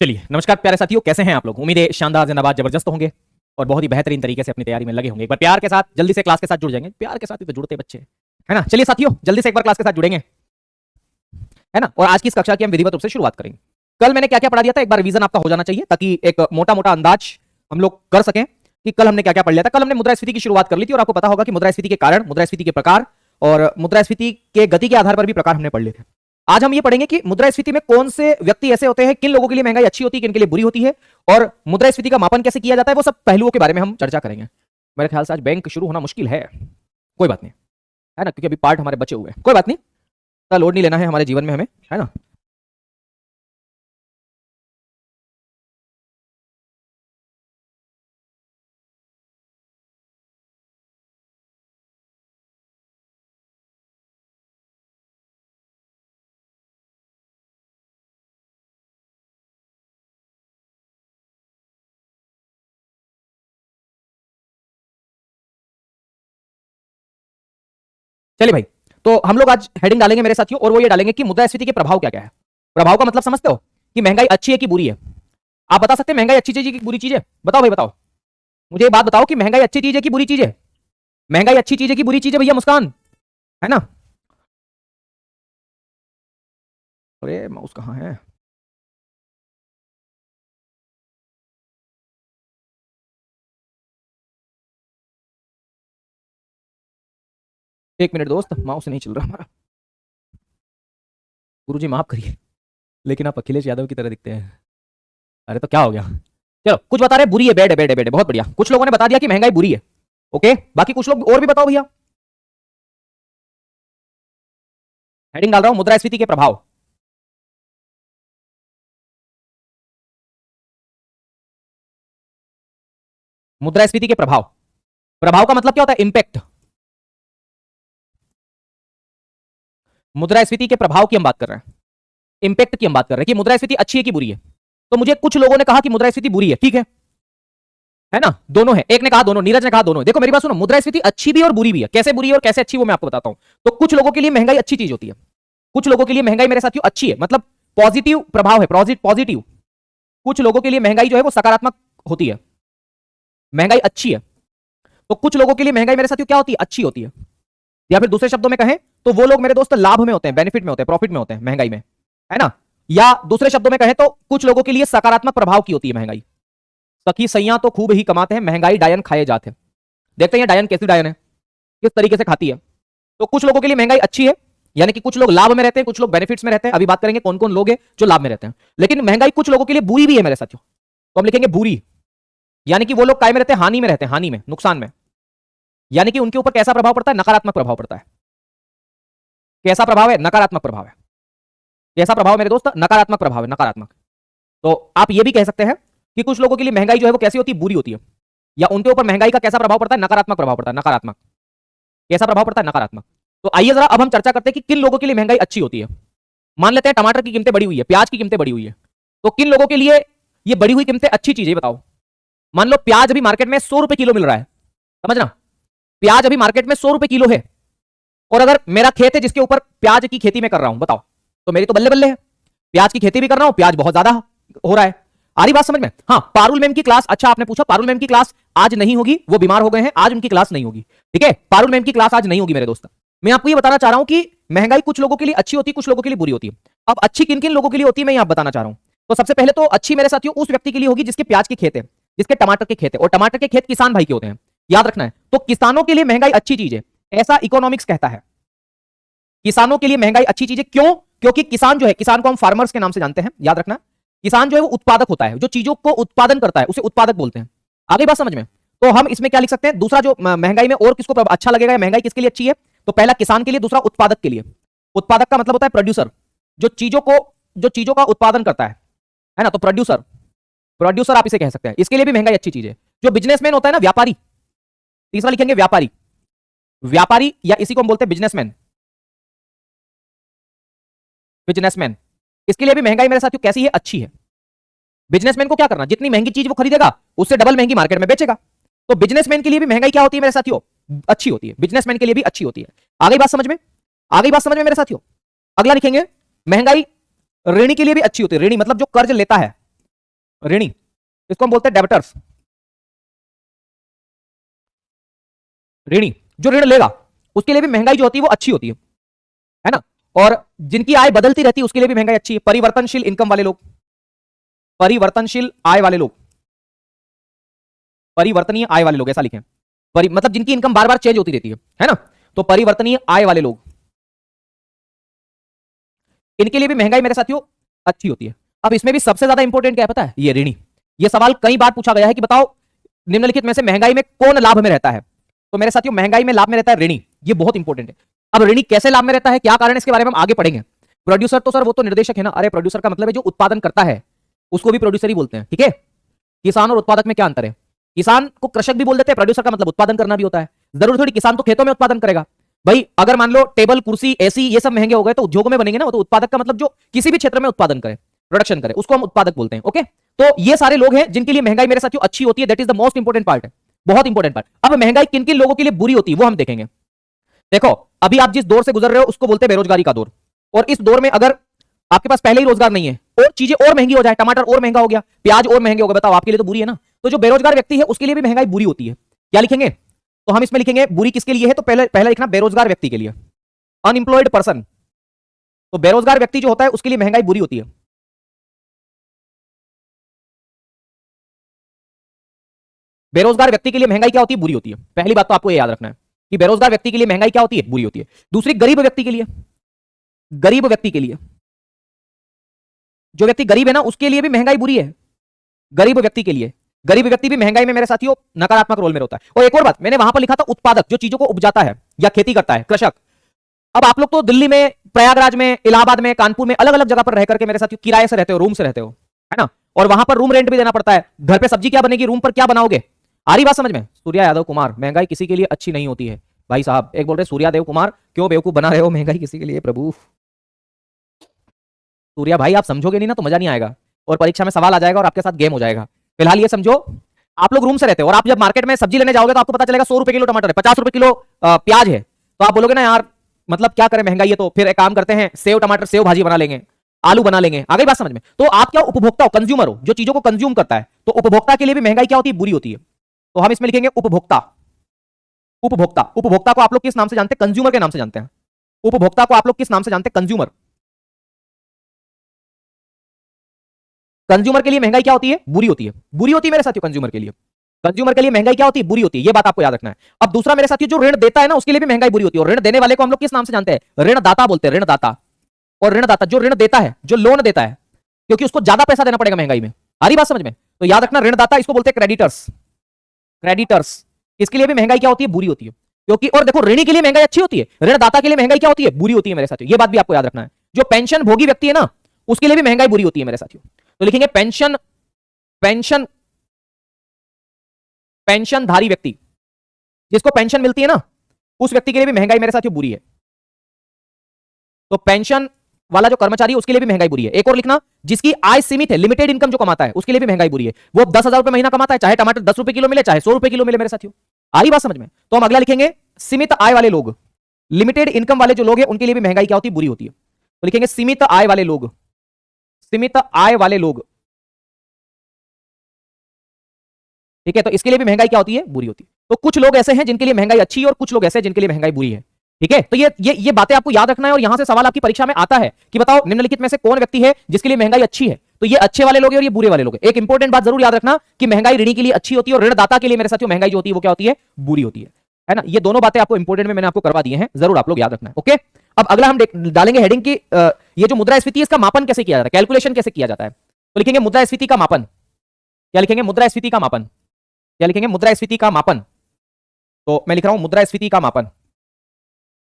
चलिए, नमस्कार प्यारे साथियों, कैसे हैं आप लोग। उम्मीद है शानदार, जिंदाबाद, जबरदस्त होंगे और बहुत ही बेहतरीन तरीके से अपनी तैयारी में लगे होंगे। एक बार प्यार के साथ जल्दी से क्लास के साथ जुड़ जाएंगे। प्यार के साथ ही तो जुड़ते बच्चे, है ना। चलिए साथियों, जल्दी से एक बार क्लास के साथ जुड़ेंगे, है ना। और आज की इस कक्षा की हम विधिवत रूप से शुरुआत करेंगे। कल मैंने क्या क्या पढ़ा दिया था, एक बार रिवीजन आपका हो जाना चाहिए, ताकि एक मोटा मोटा अंदाज हम लोग कर सकें कि कल हमने क्या क्या पढ़ लिया था। कल हमने मुद्रास्फीति की शुरुआत कर ली थी और आपको पता होगा कि मुद्रास्फीति के कारण, मुद्रास्फीति के प्रकार और मुद्रास्फीति के गति के आधार पर भी प्रकार हमने पढ़ लिए थे। आज हम ये पढ़ेंगे कि मुद्रास्फीति में कौन से व्यक्ति ऐसे होते हैं, किन लोगों के लिए महंगाई अच्छी होती है, किन के लिए बुरी होती है, और मुद्रास्फीति का मापन कैसे किया जाता है, वो सब पहलुओं के बारे में हम चर्चा करेंगे। मेरे ख्याल से आज बैंक शुरू होना मुश्किल है, कोई बात नहीं, है ना, क्योंकि अभी पार्ट हमारे बचे हुए हैं। कोई बात नहीं, इतना लोड नहीं लेना है हमारे जीवन में हमें, है ना। चलिए भाई, तो हम लोग आज हेडिंग डालेंगे मेरे साथियों, और वो ये डालेंगे कि मुद्रास्फीति के प्रभाव क्या क्या है। प्रभाव का मतलब समझते हो कि महंगाई अच्छी है कि बुरी है। आप बता सकते हैं महंगाई अच्छी चीज है कि बुरी चीज है? बताओ भाई, बताओ मुझे ये बात बताओ कि महंगाई अच्छी चीज है कि बुरी चीज है। महंगाई अच्छी चीज है कि बुरी चीज है भैया? मुस्कान, है ना। अरे माउस कहाँ है? एक मिनट दोस्त, माउस नहीं चल रहा हमारा। गुरुजी माफ करिए, लेकिन आप अखिलेश यादव की तरह दिखते हैं। अरे तो क्या हो गया? चलो, कुछ बता रहे बुरी है, बेड है, बेड है, बेड है, बहुत बढ़िया। कुछ लोगों ने बता दिया कि महंगाई बुरी है, ओके। बाकी कुछ लोग और भी बताओ भैया। हेडिंग डाल रहा हूं, मुद्रास्फीति के प्रभाव। मुद्रास्फीति के प्रभाव, प्रभाव का मतलब क्या होता है? इंपैक्ट। मुद्रास्फीति के प्रभाव की हम बात कर रहे हैं, इंपैक्ट की हम बात कर रहे हैं कि मुद्रास्फीति अच्छी है कि बुरी है। तो मुझे कुछ लोगों ने कहा कि मुद्रास्फीति बुरी है, ठीक है ना। दोनों है, एक ने कहा दोनों, नीरज ने कहा दोनों। देखो मेरी बात सुनो, मुद्रास्फीति अच्छी भी और बुरी भी है। कैसे बुरी है और कैसे अच्छी, वो मैं आपको बताता हूं। तो कुछ लोगों के लिए महंगाई अच्छी चीज होती है, कुछ लोगों के लिए महंगाई मेरे साथियों अच्छी है, मतलब पॉजिटिव प्रभाव है, पॉजिटिव। कुछ लोगों के लिए महंगाई जो है वो सकारात्मक होती है, महंगाई अच्छी है। तो कुछ लोगों के लिए महंगाई मेरे साथियों क्या होती है? अच्छी होती है। या फिर दूसरे शब्दों में कहें तो वो लोग मेरे दोस्त लाभ में होते हैं, बेनिफिट में होते हैं, प्रॉफिट में होते हैं महंगाई में, है ना। या दूसरे शब्दों में कहें तो कुछ लोगों के लिए सकारात्मक प्रभाव की होती है महंगाई। सखी सैया तो खूब ही कमाते हैं, महंगाई डायन खाए जाते हैं। देखते हैं डायन कैसी डायन है, किस तरीके से खाती है। तो कुछ लोगों के लिए महंगाई अच्छी है, यानी कि कुछ लोग लाभ में रहते हैं, कुछ लोग बेनिफिट्स में रहते हैं। अभी बात करेंगे कौन कौन लोग हैं जो लाभ में रहते हैं। लेकिन महंगाई कुछ लोगों के लिए बुरी भी है मेरे साथियों, तो हम लिखेंगे बुरी, यानी कि वो लोग काय में रहते हैं? हानि में रहते हैं, हानि में, नुकसान में। यानी कि उनके ऊपर कैसा प्रभाव पड़ता है? नकारात्मक प्रभाव पड़ता है। कैसा प्रभाव है? नकारात्मक प्रभाव है। कैसा प्रभाव मेरे दोस्त? नकारात्मक प्रभाव है, नकारात्मक। तो आप ये भी कह सकते हैं कि कुछ लोगों के लिए महंगाई जो है वो कैसी होती है? बुरी होती है। या उनके ऊपर महंगाई का कैसा प्रभाव पड़ता है? नकारात्मक प्रभाव पड़ता है, नकारात्मक। कैसा प्रभाव पड़ता है? नकारात्मक। तो आइए जरा अब हम चर्चा करते हैं कि किन लोगों के लिए महंगाई अच्छी होती है। मान लेते हैं टमाटर की कीमतें बढ़ी हुई है, प्याज की कीमतें बढ़ी हुई है, तो किन लोगों के लिए ये बढ़ी हुई कीमतें अच्छी चीज है बताओ। मान लो प्याज अभी मार्केट में 100 रुपए किलो मिल रहा है, समझना, प्याज अभी मार्केट में 100 रुपए किलो है, और अगर मेरा खेत है जिसके ऊपर प्याज की खेती में कर रहा हूं, बताओ, तो मेरी तो बल्ले बल्ले है, प्याज की खेती भी कर रहा हूं, प्याज बहुत ज्यादा हो रहा है। आ रही बात समझ में? हाँ, पारुल मैम की क्लास, अच्छा आपने पूछा, पारुल मैम की क्लास आज नहीं होगी, वो बीमार हो गए हैं, आज उनकी क्लास नहीं होगी, ठीक है। पारुल मैम की क्लास आज नहीं होगी मेरे दोस्त। मैं आपको ये बताना चाह रहा हूं कि महंगाई कुछ लोगों के लिए अच्छी होती है, कुछ लोगों के लिए बुरी होती है। अब अच्छी किन किन लोगों के लिए होती है मैं यहां बताना चाह रहा हूं। तो सबसे पहले तो अच्छी मेरे साथियों उस व्यक्ति के लिए होगी जिसके प्याज के खेत है, जिसके टमाटर के खेत है, और टमाटर के खेत किसान भाई के होते हैं, याद रखना है। तो किसानों के लिए महंगाई अच्छी चीज है, ऐसा इकोनॉमिक्स कहता है। किसानों के लिए महंगाई अच्छी चीज है, क्यों? क्योंकि किसान जो है, किसान को हम फार्मर्स के नाम से जानते हैं, याद रखना। किसान जो है वो उत्पादक होता है, जो चीजों को उत्पादन करता है उसे उत्पादक बोलते हैं। आगे बात समझ में? तो हम इसमें क्या लिख सकते हैं? दूसरा जो महंगाई में और किसको अच्छा लगेगा, महंगाई किसके लिए अच्छी है? तो पहला किसान के लिए, दूसरा उत्पादक के लिए। उत्पादक का मतलब होता है प्रोड्यूसर, जो चीजों का उत्पादन करता है ना। तो प्रोड्यूसर, प्रोड्यूसर आप इसे कह सकते हैं, इसके लिए भी महंगाई अच्छी चीज है। जो बिजनेसमैन होता है ना, व्यापारी, तीसरा लिखेंगे व्यापारी, व्यापारी या इसी को हम बोलते हैं बिजनेसमैन, बिजनेसमैन, इसके लिए भी महंगाई मेरे साथियों कैसी है? अच्छी है। बिजनेसमैन को क्या करना, जितनी महंगी चीज वो खरीदेगा उससे डबल महंगी मार्केट में बेचेगा। तो बिजनेसमैन के लिए भी महंगाई क्या होती है मेरे साथियों? अच्छी होती है, बिजनेसमैन के लिए भी अच्छी होती है। आगे बात समझ में? आगे बात समझ में मेरे साथियों? अगला लिखेंगे महंगाई ऋणी के लिए भी अच्छी होती है। ऋणी मतलब जो कर्ज लेता है, ऋणी, इसको हम बोलते हैं डेबिटर्स। ऋणी जो ऋण लेगा उसके लिए भी महंगाई जो होती है वो अच्छी होती है ना। और जिनकी आय बदलती रहती है उसके लिए भी महंगाई अच्छी है। परिवर्तनशील इनकम वाले लोग, परिवर्तनशील आय वाले लोग, परिवर्तनीय आय वाले लोग ऐसा लिखें। मतलब जिनकी इनकम बार बार चेंज होती रहती है ना, तो परिवर्तनीय आय वाले लोग, इनके लिए भी महंगाई मेरे साथियों अच्छी होती है। अब इसमें भी सबसे ज्यादा इंपॉर्टेंट क्या है पता है? ये ऋणी। ये सवाल कई बार पूछा गया है कि बताओ निम्नलिखित में से महंगाई में कौन लाभ में रहता है। तो मेरे साथियों महंगाई में लाभ में रहता है ऋणी। ये बहुत इंपॉर्टेंट है। अब ऋणी कैसे लाभ में रहता है, क्या कारण है, इसके बारे में हम आगे पढ़ेंगे। प्रोड्यूसर तो सर वो तो निर्देशक है ना। अरे प्रोड्यूसर का मतलब है जो उत्पादन करता है, उसको भी प्रोड्यूसर ही बोलते हैं। ठीक है, किसान और उत्पादक में क्या अंतर है? किसान को कृषक भी बोल देते हैं, प्रोड्यूसर का मतलब उत्पादन करना भी होता है। जरूर थोड़ी किसान तो खेतों में उत्पादन करेगा भाई। अगर मान लो टेबल कुर्सी एसी ये सब महंगे हो गए तो उद्योगों में बनेंगे ना। वो तो उत्पादक का मतलब जो किसी भी क्षेत्र में उत्पादन करे, प्रोडक्शन करे, उसको हम उत्पादक बोलते हैं। ओके, तो ये सारे लोग हैं जिनके लिए महंगाई मेरे साथियों अच्छी होती है। That is the most important part है, बहुत इंपॉर्टेंट पार्ट। अब महंगाई किन किन लोगों के लिए बुरी होती है वो हम देखेंगे। देखो अभी आप जिस दौर से गुजर रहे हो उसको बोलते हैं बेरोजगारी का दौर। और इस दौर में अगर आपके पास पहले ही रोजगार नहीं है और चीजें और महंगी हो जाए, टमाटर और महंगा हो गया, प्याज और महंगे हो गए, बताओ आपके लिए तो बुरी है ना। तो जो बेरोजगार व्यक्ति है उसके लिए भी महंगाई बुरी होती है। क्या लिखेंगे? तो हम इसमें लिखेंगे बुरी किसके लिए है, तो पहले लिखना बेरोजगार व्यक्ति के लिए, अनएम्प्लॉयड पर्सन। तो बेरोजगार व्यक्ति जो होता है उसके लिए महंगाई बुरी होती है। बेरोजगार व्यक्ति के लिए महंगाई क्या होती है? बुरी होती है। पहली बात तो आपको ये याद रखना है कि बेरोजगार व्यक्ति के लिए महंगाई क्या होती है? बुरी होती है। दूसरी, गरीब व्यक्ति के लिए, गरीब व्यक्ति के लिए, जो व्यक्ति गरीब है ना उसके लिए भी महंगाई बुरी है। गरीब व्यक्ति के लिए, गरीब व्यक्ति भी महंगाई में मेरे साथियों नकारात्मक रोल में होता है। और एक और बात मैंने वहां पर लिखा था, उत्पादक जो चीजों को उपजाता है या खेती करता है, कृषक। अब आप लोग तो दिल्ली में, प्रयागराज में, इलाहाबाद में, कानपुर में अलग अलग जगह पर रह करके मेरे साथियों किराए से रहते हो, रूम से रहते हो, है ना। और वहां पर रूम रेंट भी देना पड़ता है। घर पे सब्जी क्या बनेगी, रूम पर क्या बनाओगे? आ रही बात समझ में? सूर्या यादव कुमार, महंगाई किसी के लिए अच्छी नहीं होती है भाई साहब। एक बोल रहे सूर्या देव कुमार, क्यों बेवकूफ बना रहे हो, महंगाई किसी के लिए, प्रभु। सूर्या भाई आप समझोगे नहीं ना तो मजा नहीं आएगा और परीक्षा में सवाल आ जाएगा और आपके साथ गेम हो जाएगा। फिलहाल ये समझो, आप लोग रूम से रहते हो और आप जब मार्केट में सब्जी लेने जाओगे तो आपको पता चलेगा 100 रुपए किलो टमाटर है, 50 रुपए किलो प्याज है। तो आप बोलोगे ना यार मतलब क्या करें, महंगाई है। तो फिर एक काम करते हैं, सेव टमाटर सेव भाजी बना लेंगे, आलू बना लेंगे। आ गई बात समझ में? तो आप क्या उपभोक्ता हो, कंज्यूमर हो, जो चीजों को कंज्यूम करता है। तो उपभोक्ता के लिए भी महंगाई क्या होती है? बुरी होती है। तो हम इसमें लिखेंगे उपभोक्ता। उपभोक्ता, उपभोक्ता को आप लोग किस नाम से जानते हैं? कंज्यूमर के नाम से जानते हैं। उपभोक्ता को आप लोग किस नाम से जानते हैं? कंज्यूमर। कंज्यूमर के लिए महंगाई क्या होती है? बुरी होती है। बुरी होती है मेरे साथियों कंज्यूमर के लिए। कंज्यूमर के लिए महंगाई क्या होती है? बुरी होती है। ये बात आपको याद रखना है। अब दूसरा मेरे साथियों, जो ऋण देता है ना उसके लिए भी महंगाई बुरी होती है। और ऋण देने वाले को हम लोग किस नाम से जानते हैं? ऋणदाता बोलते हैं, ऋणदाता। और ऋणदाता जो ऋण देता है, जो लोन देता है, क्योंकि उसको ज्यादा पैसा देना पड़ेगा महंगाई में। आ रही बात समझ में? तो याद रखना, ऋणदाता इसको बोलते हैं क्रेडिटर्स। क्रेडिटर्स, इसके लिए भी महंगाई क्या होती है? बुरी होती है। क्योंकि और देखो, ऋणी के लिए महंगाई अच्छी होती है, ऋणदाता के लिए महंगाई क्या होती है? बुरी होती है मेरे साथियों। ये बात भी आपको याद रखना है। जो पेंशन भोगी व्यक्ति है ना उसके लिए भी महंगाई बुरी होती है मेरे साथियों। तो लिखेंगे पेंशन, पेंशन, पेंशनधारी व्यक्ति, जिसको पेंशन मिलती है ना उस व्यक्ति के लिए भी महंगाई मेरे साथियों बुरी है। तो पेंशन वाला जो कर्मचारी है उसके लिए भी महंगाई बुरी है। एक और लिखना, जिसकी आय सीमित है, लिमिटेड इनकम जो कमाता है उसके लिए भी महंगाई बुरी है। वो 10,000 रुपए महीना कमाता है, चाहे टमाटर 10 रुपए किलो मिले, चाहे 100 रुपए किलो मिले मेरे साथियों। आ रही बात समझ में? तो हम अगला लिखेंगे, सीमित आय वाले लोग, लिमिटेड इनकम वाले जो लोग हैं उनके लिए भी महंगाई क्या होती है? बुरी होती है। तो लिखेंगे सीमित आय वाले लोग, सीमित आय वाले लोग। ठीक है, तो इसके लिए भी महंगाई क्या होती है? बुरी होती है। तो कुछ लोग ऐसे हैं जिनके लिए महंगाई अच्छी है और कुछ लोग ऐसे हैं जिनके लिए महंगाई बुरी है। ठीक है, तो ये बातें आपको याद रखना है। और यहां से सवाल आपकी परीक्षा में आता है कि बताओ निम्नलिखित में से कौन व्यक्ति है जिसके लिए महंगाई अच्छी है। तो ये अच्छे वाले लोग हैं और ये बुरे वाले लोग हैं। एक इंपॉर्टेंट बात जरूर याद रखना कि महंगाई ऋणी के लिए अच्छी होती है और ऋणदाता के लिए मेरे साथियों महंगाई जो होती है वो क्या होती है? बुरी होती है ना। ये दोनों बातें आपको इंपॉर्टेंट में मैंने आपको करवा दी हैं, जरूर आप लोग याद रखना है। ओके, अब अगला हम डालेंगे हेडिंग की, ये जो मुद्रास्फीति इसका मापन कैसे किया जाता है, कैलकुलेशन कैसे किया जाता है। तो लिखेंगे मुद्रास्फीति का मापन। क्या लिखेंगे? मुद्रास्फीति का मापन। क्या लिखेंगे? मुद्रास्फीति का मापन। तो मैं लिख रहा हूं मुद्रास्फीति का मापन,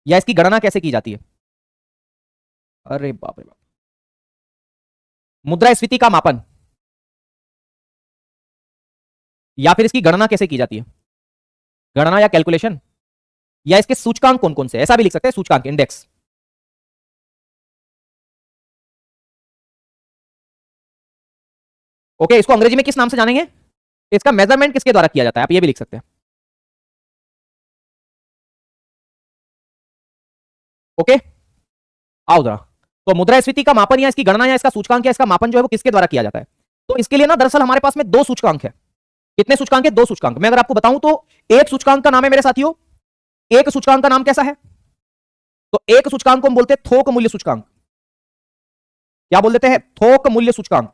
या इसकी गणना कैसे की जाती है। अरे बाप रे बाप, मुद्रास्फीति का मापन या फिर इसकी गणना कैसे की जाती है। गणना या कैलकुलेशन, या इसके सूचकांक कौन कौन से, ऐसा भी लिख सकते हैं, सूचकांक, इंडेक्स। ओके, इसको अंग्रेजी में किस नाम से जानेंगे? इसका मेजरमेंट किसके द्वारा किया जाता है, आप ये भी लिख सकते हैं। ओके, आओ जरा। तो मुद्रास्फीति का मापन या इसकी गणना या इसका सूचकांक या इसका मापन जो है वो किसके द्वारा किया जाता है? तो इसके लिए ना दरअसल हमारे पास में दो सूचकांक है। कितने सूचकांक है? दो सूचकांक। मैं अगर आपको बताऊं तो एक सूचकांक का नाम है मेरे साथियों, एक सूचकांक का नाम कैसा है? तो एक सूचकांक को हम बोलते हैं थोक मूल्य सूचकांक। क्या बोल देते हैं? थोक मूल्य सूचकांक।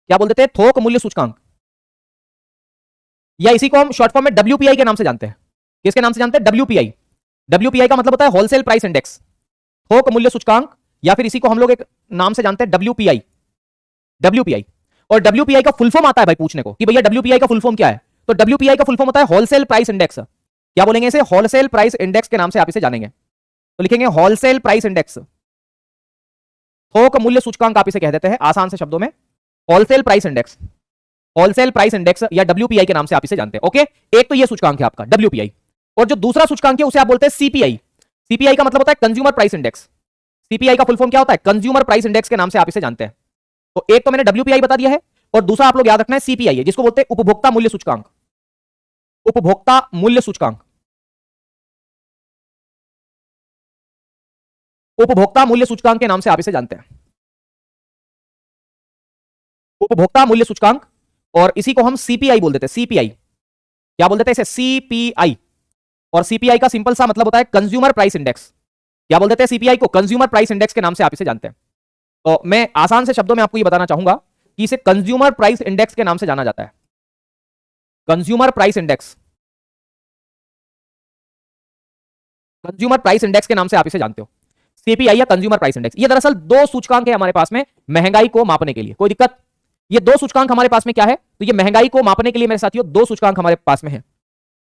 क्या बोल देते हैं? थोक मूल्य सूचकांक, या इसी को हम शॉर्ट फॉर्म में डब्ल्यूपीआई के नाम से जानते हैं। किसके नाम से जानते हैं? डब्ल्यूपीआई। डब्ल्यूपीआई का मतलब होता है होलसेल प्राइस इंडेक्स, थोक मूल्य सूचकांक, या फिर इसी को हम लोग एक नाम से जानते हैं डब्ल्यूपीआई। डब्ल्यूपीआई। और डब्ल्यूपीआई का फुल फॉर्म आता है भाई पूछने को कि भैया डब्ल्यूपीआई का फुल फॉर्म क्या है? तो डब्ल्यूपीआई का फुल फॉर्म होता है होलसेल प्राइस इंडेक्स। क्या बोलेंगे इसे? होलसेल प्राइस इंडेक्स के नाम से आप इसे जानेंगे। तो लिखेंगे होलसेल प्राइस इंडेक्स, थोक मूल्य सूचकांक आप इसे कह देते हैं आसान से शब्दों में, wholesale price index. Wholesale price index या डब्ल्यूपीआई के नाम से आप इसे जानते हैं। ओके, एक तो ये सूचकांक है आपका डब्ल्यूपीआई, और जो दूसरा सूचकांक है उसे आप बोलते हैं सीपीआई। सीपीआई का मतलब होता है कंज्यूमर प्राइस इंडेक्स। सीपीआई का फुल फॉर्म क्या होता है? कंज्यूमर प्राइस इंडेक्स के नाम से आप इसे जानते हैं। तो एक तो मैंने डब्ल्यूपीआई बता दिया है, और दूसरा आप लोग याद रखना है सीपीआई है, जिसको बोलते हैं उपभोक्ता मूल्य सूचकांक। उपभोक्ता मूल्य सूचकांक, उपभोक्ता मूल्य सूचकांक के नाम से आप इसे जानते हैं, उपभोक्ता मूल्य सूचकांक। और इसी को हम सीपीआई बोल देते हैं। सीपीआई क्या बोल देते हैं इसे? सीपीआई। और सीपीआई का सिंपल सा मतलब होता है कंज्यूमर प्राइस इंडेक्स। क्या बोल देते हैं सीपीआई को? कंज्यूमर प्राइस इंडेक्स के नाम से आप इसे जानते हैं। तो मैं आसान से शब्दों में आपको यह बताना चाहूंगा कि इसे कंज्यूमर प्राइस इंडेक्स के नाम से जाना जाता है। Consumer price index, consumer price index के नाम से आप इसे जानते हो, सीपीआई या कंज्यूमर प्राइस इंडेक्स। ये दरअसल दो सूचकांक है हमारे पास में महंगाई को मापने के लिए। कोई दिक्कत? ये दो सूचकांक हमारे पास में क्या है? तो ये महंगाई को मापने के लिए मेरे साथियों दो सूचकांक हमारे पास में है।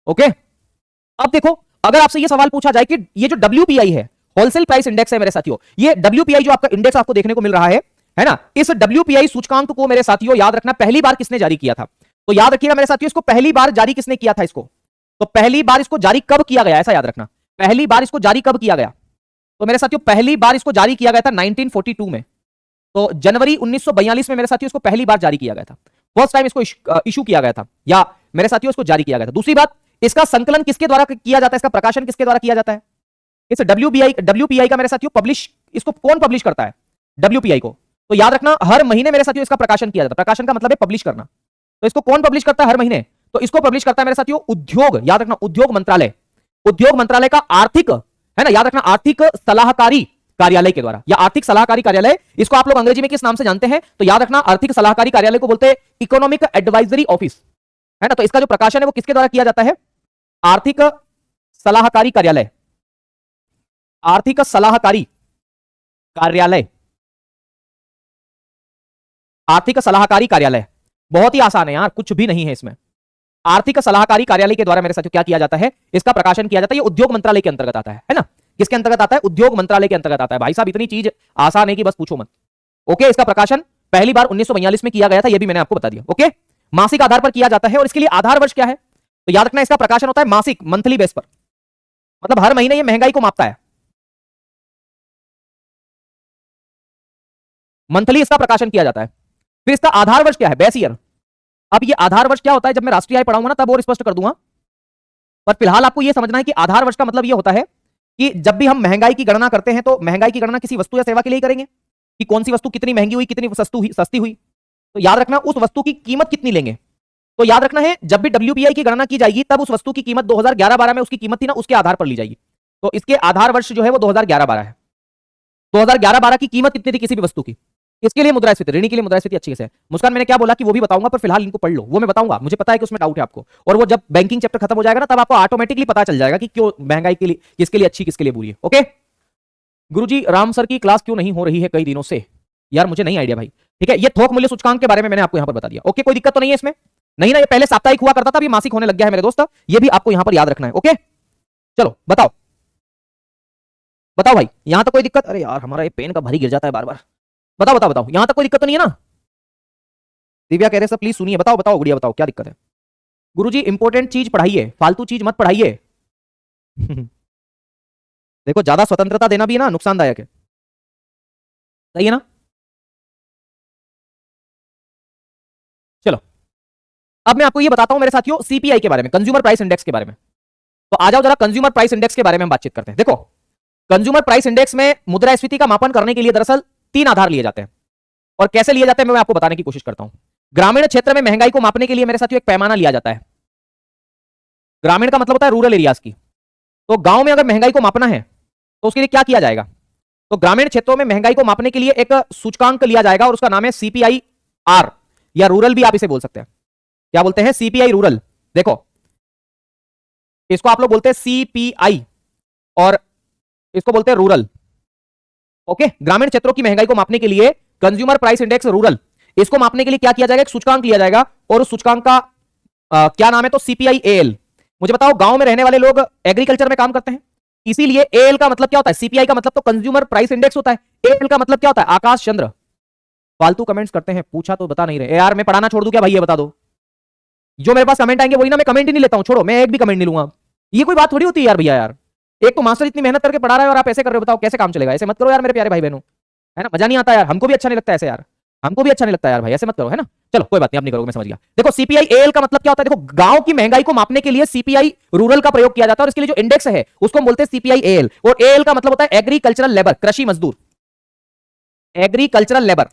ओके, अब देखो, अगर आपसे ये सवाल पूछा जाए कि ये जो डब्ल्यूपीआई है, होलसेल प्राइस इंडेक्स है मेरे साथियों, ये डब्ल्यूपीआई जो आपका इंडेक्स आपको देखने को मिल रहा है ना, इस डब्ल्यूपीआई सूचकांक को मेरे साथियों याद रखना पहली बार किसने जारी किया था? तो याद रखिएगा मेरे साथियों, इसको पहली बार जारी किसने किया था इसको? तो पहली बार इसको जारी कब किया गया, ऐसा याद रखना। पहली बार इसको जारी कब किया गया? तो मेरे साथियों पहली बार इसको जारी किया गया था 1942 में। तो जनवरी 1942 में मेरे साथियों इसको पहली बार जारी किया गया था। फर्स्ट टाइम इसको इशू किया गया था, या मेरे साथियों इसको जारी किया गया था। दूसरी बात, इसका संकलन किसके द्वारा किया जाता है? इसका प्रकाशन किसके द्वारा किया जाता है? इस डब्ल्यूपीआई का मेरे साथियों पब्लिश, इसको कौन पब्लिश करता है? डब्ल्यूपीआई को। तो याद रखना हर महीने मेरे साथियों इसका प्रकाशन किया जाता है। प्रकाशन का मतलब है पब्लिश करना। तो इसको कौन पब्लिश करता है हर महीने? तो इसको पब्लिश करता है मेरे साथियों उद्योग, याद रखना उद्योग मंत्रालय। उद्योग मंत्रालय का आर्थिक, है ना, याद रखना आर्थिक सलाहकारी कार्यालय के द्वारा, या आर्थिक सलाहकारी कार्यालय, इसको आप लोग अंग्रेजी में किस नाम से जानते हैं? तो याद रखना आर्थिक सलाहकारी कार्यालय को बोलते हैं इकोनॉमिक एडवाइजरी ऑफिस, है ना। तो इसका जो प्रकाशन है वो किसके द्वारा किया जाता है? आर्थिक सलाहकारी कार्यालय, आर्थिक सलाहकारी कार्यालय, आर्थिक सलाहकारी कार्यालय। बहुत ही आसान है यार, कुछ भी नहीं है इसमें। आर्थिक सलाहकारी कार्यालय के द्वारा मेरे साथियों क्या किया जाता है? इसका प्रकाशन किया जाता है। ये उद्योग मंत्रालय के अंतर्गत आता है ना। किसके अंतर्गत आता है? उद्योग मंत्रालय के अंतर्गत आता है। भाई साहब इतनी चीज आसान है कि बस पूछो मत। ओके, इसका प्रकाशन पहली बार 1942 में किया गया था, यह भी मैंने आपको बता दिया। ओके, मासिक आधार पर किया जाता है, और इसके लिए आधार वर्ष क्या है? तो याद रखना इसका प्रकाशन होता है मासिक, मंथली बेस पर, मतलब हर महीने ये महंगाई को मापता है। मंथली इसका प्रकाशन किया जाता है। फिर इसका आधार वर्ष क्या है? Base year. अब ये आधार वर्ष क्या होता है, जब मैं राष्ट्रीय आय पढ़ाऊंगा ना तब और स्पष्ट कर दूंगा, पर फिलहाल आपको यह समझना है कि आधार वर्ष का मतलब यह होता है कि जब भी हम महंगाई की गणना करते हैं तो महंगाई की गणना किसी वस्तु या सेवा के लिए ही करेंगे कि कौन सी वस्तु कितनी महंगी हुई, कितनी सस्ती हुई। तो याद रखना उस वस्तु की कीमत कितनी लेंगे। तो याद रखना है जब भी डब्ल्यूपीआई की गणना की जाएगी तब उस वस्तु की कीमत 2011-12 में उसकी कीमत थी ना, उसके आधार पर ली जाएगी। तो इसके आधार वर्ष जो है वो 2011-12 है। 2011-12 की कीमत कितनी थी किसी भी वस्तु की? इसके लिए मुद्रास्फीति, ऋणी के लिए मुद्रास्फीति अच्छी से। मुस्कान मैंने क्या बोला कि वो भी बताऊंगा, पर फिलहाल इनको पढ़ लो, वो मैं बताऊंगा, मुझे पता है कि उसमें डाउट है आपको। और वो जब बैंकिंग चैप्टर खत्म हो जाएगा ना तब आपको ऑटोमेटिकली पता चल जाएगा कि क्यों महंगाई के लिए, किसके लिए अच्छी किसके लिए बुरी है। ओके गुरुजी, राम सर की क्लास क्यों नहीं हो रही है कई दिनों से? यार मुझे नहीं आइडिया भाई। ठीक है, ये थोक मूल्य सूचकांक के बारे में मैंने आपको यहां पर बता दिया। ओके, कोई दिक्कत तो नहीं है इसमें? नहीं ना, ये पहले साप्ताहिक हुआ करता था, अभी मासिक होने लग गया है मेरे दोस्त। ये भी आपको यहां पर याद रखना है। ओके चलो बताओ बताओ भाई, यहां तक कोई दिक्कत? अरे यार हमारा ये पेन का भारी गिर जाता है बार बार। बताओ बताओ बताओ, यहां तक कोई दिक्कत तो नहीं है ना? दिव्या कह रहे सर प्लीज सुनिए, बताओ बताओ गुड़िया बताओ क्या दिक्कत है? गुरुजी इंपॉर्टेंट चीज पढ़ाइए, फालतू चीज मत पढ़ाइए। देखो ज्यादा स्वतंत्रता देना भी है ना नुकसानदायक है, सही है ना? चलो अब मैं आपको ये बताता हूं मेरे साथियों सीपीआई के बारे में, कंज्यूमर प्राइस इंडेक्स के बारे में। तो आ जाओ जरा कंज्यूमर प्राइस इंडेक्स के बारे में हम बातचीत करते हैं। देखो कंज्यूमर प्राइस इंडेक्स में मुद्रास्फीति का मापन करने के लिए दरअसल तीन आधार लिए जाते हैं। और कैसे लिए जाते हैं मैं आपको बताने की कोशिश करता हूं। ग्रामीण क्षेत्र में महंगाई को मापने के लिए मेरे साथियों एक पैमाना लिया जाता है। ग्रामीण का मतलब होता है रूरल एरियाज की। तो गांव में अगर महंगाई को मापना है तो उसके लिए क्या किया जाएगा? तो ग्रामीण क्षेत्रों में महंगाई को मापने के लिए एक सूचकांक लिया जाएगा और उसका नाम है सीपीआई आर, या रूरल भी आप इसे बोल सकते हैं। क्या बोलते हैं? CPI rural. देखो इसको आप लोग बोलते हैं सीपीआई और इसको बोलते हैं रूरल। ओके, ग्रामीण क्षेत्रों की महंगाई को मापने के लिए कंज्यूमर प्राइस इंडेक्स रूरल, इसको मापने के लिए क्या किया जाएगा? एक सूचकांक लिया जाएगा और उस सूचकांक का क्या नाम है? तो सीपीआई एएल। मुझे बताओ, गांव में रहने वाले लोग एग्रीकल्चर में काम करते हैं, इसीलिए एएल का मतलब क्या होता है? सीपीआई का मतलब तो कंज्यूमर प्राइस इंडेक्स होता है। एएल का मतलब क्या होता है? आकाश चंद्र। फालतू कमेंट्स करते हैं, पूछा तो बता नहीं रहे यार। मैं पढ़ाना छोड़ दूं क्या भाई? ये बता दो। जो मेरे पास कमेंट आएंगे वही ना, मैं कमेंट ही नहीं लेता हूं। छोड़ो, मैं एक भी कमेंट नहीं लूंगा। ये कोई बात थोड़ी होती है यार भैया। यार एक तो मास्टर इतनी मेहनत करके पढ़ा रहा है और आप ऐसे कर रहे हो, बताओ कैसे काम चलेगा? ऐसे मत करो यार मेरे प्यारे भाई बहनों, है ना? मजा नहीं आता यार, हमको भी अच्छा नहीं लगता ऐसे यार, हमको भी अच्छा नहीं लगता यार भाई, ऐसे मत करो, है ना? चलो कोई बात नहीं, आप नहीं करोगे, मैं समझ गया। देखो सीपीआई एएल का मतलब क्या होता है? देखो गांव की महंगाई को मापने के लिए सीपीआई रूरल का प्रयोग किया जाता है और इसके लिए जो इंडेक्स है उसको हम बोलते हैं सीपीआई एएल। और एएल का मतलब होता है एग्रीकल्चरल लेबर, कृषि मजदूर। एग्रीकल्चरल लेबर